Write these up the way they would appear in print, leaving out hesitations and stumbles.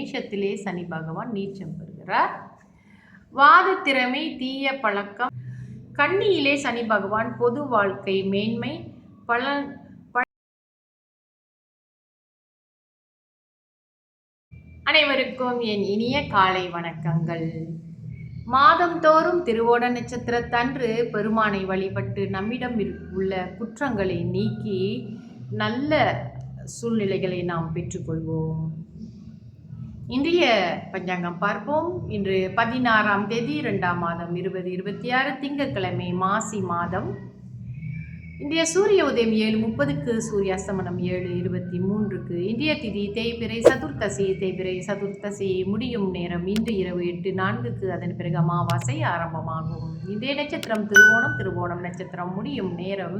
மேஷத்திலே சனி பகவான் நீச்சம் பெறுகிறார். வாத திறமை, தீய பழக்கம். கன்னியிலே சனி பகவான் பொது வாழ்க்கை மேன்மை. அனைவருக்கும் என் இனிய காலை வணக்கங்கள். மாதந்தோறும் திருவோண நட்சத்திரத்தன்று பெருமானை வழிபட்டு நம்மிடம் உள்ள குற்றங்களை நீக்கி நல்ல சூழ்நிலைகளை நாம் பெற்றுக்கொள்வோம். இன்றைய பஞ்சாங்கம் பார்ப்போம். இன்று 16ஆம் தேதி 2ஆம் மாதம் 2026 திங்கட்கிழமை, மாசி மாதம். இன்றைய சூரிய உதயம் 7:30க்கு, சூரிய அஸ்தமனம் 7:23க்கு. இன்றைய திதி தேய்பிறை சதுர்த்தசி. தேய்பிறை சதுர்த்தசி முடியும் நேரம் இன்று இரவு 8:04க்கு. அதன் பிறகு அமாவாசை ஆரம்பமாகும். இன்றைய நட்சத்திரம் திருவோணம். திருவோணம் நட்சத்திரம் முடியும் நேரம்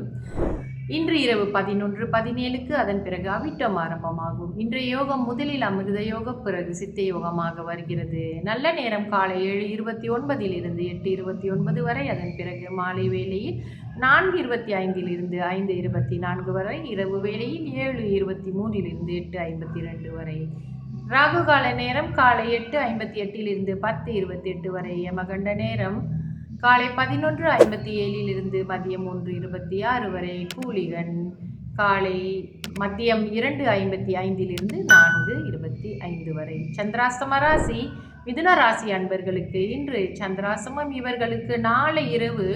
இன்று இரவு 11:17க்கு. அதன் பிறகு அவிட்டம் ஆரம்பமாகும். இன்றைய யோகம் முதலில் அமிர்த யோகம், பிறகு சித்த யோகமாக வருகிறது. நல்ல நேரம் காலை 7:29 8:29 வரை. அதன் பிறகு மாலை வேளையில் 4:25 5:24 வரை. இரவு வேளையில் 7:23 8:52 வரை. ராகு கால நேரம் காலை 8:58 10:28 வரை. யமகண்ட நேரம் காலை 11:57 மதியம் 1:26 வரை. கூலிகன் காலை மதியம் 2:55 4:25 வரை. சந்திராஸ்தம ராசி மிதுன ராசி அன்பர்களுக்கு இன்று சந்திராசிரமம். இவர்களுக்கு நாளை இரவு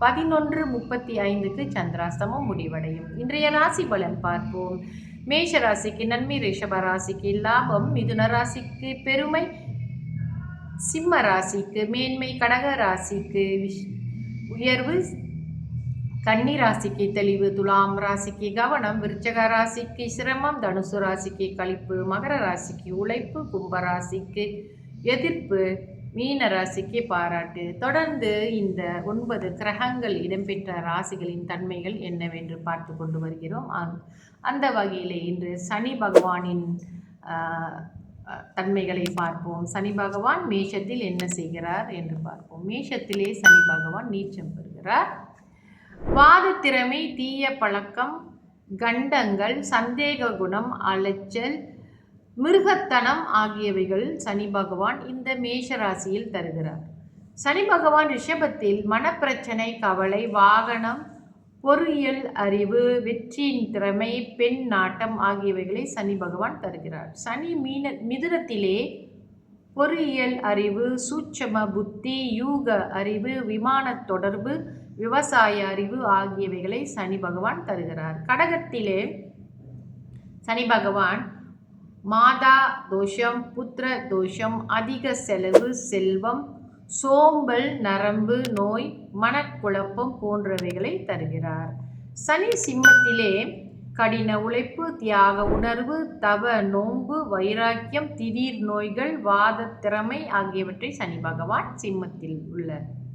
11:35க்கு சந்திராசிரமம் முடிவடையும். இன்றைய ராசி பலன் பார்ப்போம். மேஷ ராசிக்கு நன்மை, ரிஷப ராசிக்கு லாபம், மிதுன ராசிக்கு பெருமை, சிம்ம ராசிக்கு மேன்மை, கடக ராசிக்கு உயர்வு, கன்னி ராசிக்கு தெளிவு, துலாம் ராசிக்கு கவனம், விருச்சக ராசிக்கு சிரமம், தனுசு ராசிக்கு களிப்பு, மகர ராசிக்கு உழைப்பு, கும்ப ராசிக்கு எதிர்ப்பு, மீன ராசிக்கு பாராட்டு. தொடர்ந்து இந்த 9 கிரகங்கள் இடம்பெற்ற ராசிகளின் தன்மைகள் என்னவென்று பார்த்து கொண்டு வருகிறோம். அந்த வகையில் இன்று சனி பகவானின் தன்மைகளை பார்ப்போம். சனி பகவான் மேஷத்தில் என்ன செய்கிறார் என்று பார்ப்போம். மேஷத்திலே சனி பகவான் நீச்சம் பெறுகிறார். வாத திறமை, தீய பழக்கம், கண்டங்கள், சந்தேக குணம், அலைச்சல், மிருகத்தனம் ஆகியவைகள் சனி பகவான் இந்த மேஷ ராசியில் தருகிறார். சனி பகவான் ரிஷபத்தில் மனப்பிரச்சனை, கவலை, வாகனம், பொறியியல் அறிவு, வெற்றியின் திறமை, பெண் நாட்டம் ஆகியவைகளை சனி பகவான் தருகிறார். சனி மிதுனத்திலே பொறியியல் அறிவு, சூட்சம புத்தி, யூக அறிவு, விமான தொடர்பு, விவசாய அறிவு ஆகியவைகளை சனி பகவான் தருகிறார். கடகத்திலே சனி பகவான் மாதா தோஷம், புத்திர தோஷம், அதிக செலவு, செல்வம், சோம்பல், நரம்பு நோய், மனக்குழப்பம் போன்றவைகளை தருகிறார். சனி சிம்மத்திலே கடின உழைப்பு, தியாக உணர்வு, தவ நோன்பு, வைராக்கியம், திடீர் நோய்கள், வாத திறமை ஆகியவற்றை சனி பகவான் சிம்மத்தில் உள்ள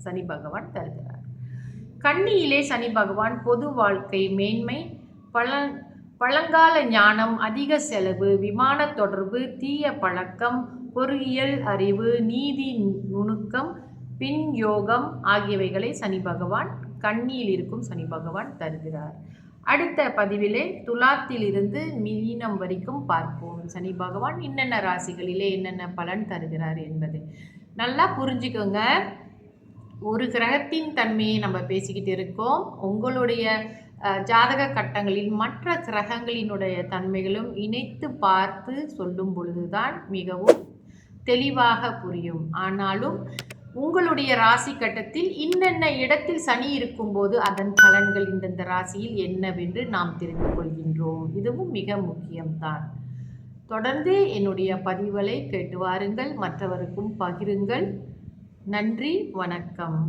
சனி பகவான் தருகிறார். கன்னியிலே சனி பகவான் பொது வாழ்க்கை மேன்மை, பழங்கால ஞானம், அதிக செலவு, விமான தொடர்பு, தீய பழக்கம், பொறியியல் அறிவு, நீதி நுணுக்கம், பின் யோகம் ஆகியவைகளை சனி பகவான் கன்னியில் இருக்கும் சனி பகவான் தருகிறார். அடுத்த பதிவிலே துலாத்திலிருந்து மீனம் வரைக்கும் பார்ப்போம். சனி பகவான் என்னென்ன ராசிகளிலே என்னென்ன பலன் தருகிறார் என்பது நல்லா புரிஞ்சுக்கோங்க. ஒரு கிரகத்தின் தன்மையை நம்ம பேசிக்கிட்டு இருக்கோம். உங்களுடைய ஜாதக கட்டங்களில் மற்ற கிரகங்களினுடைய தன்மைகளும் இணைத்து பார்த்து சொல்லும் பொழுதுதான் மிகவும் தெளிவாக புரியும். ஆனாலும் உங்களுடைய ராசி கட்டத்தில் இன்னென்ன இடத்தில் சனி இருக்கும்போது அதன் பலன்கள் இந்தந்த ராசியில் என்னவென்று நாம் தெரிந்து கொள்கின்றோம். இதுவும் மிக முக்கியம்தான். தொடர்ந்து என்னுடைய பதிவுகளை கேட்டு வாருங்கள், மற்றவருக்கும் பகிருங்கள். நன்றி, வணக்கம்.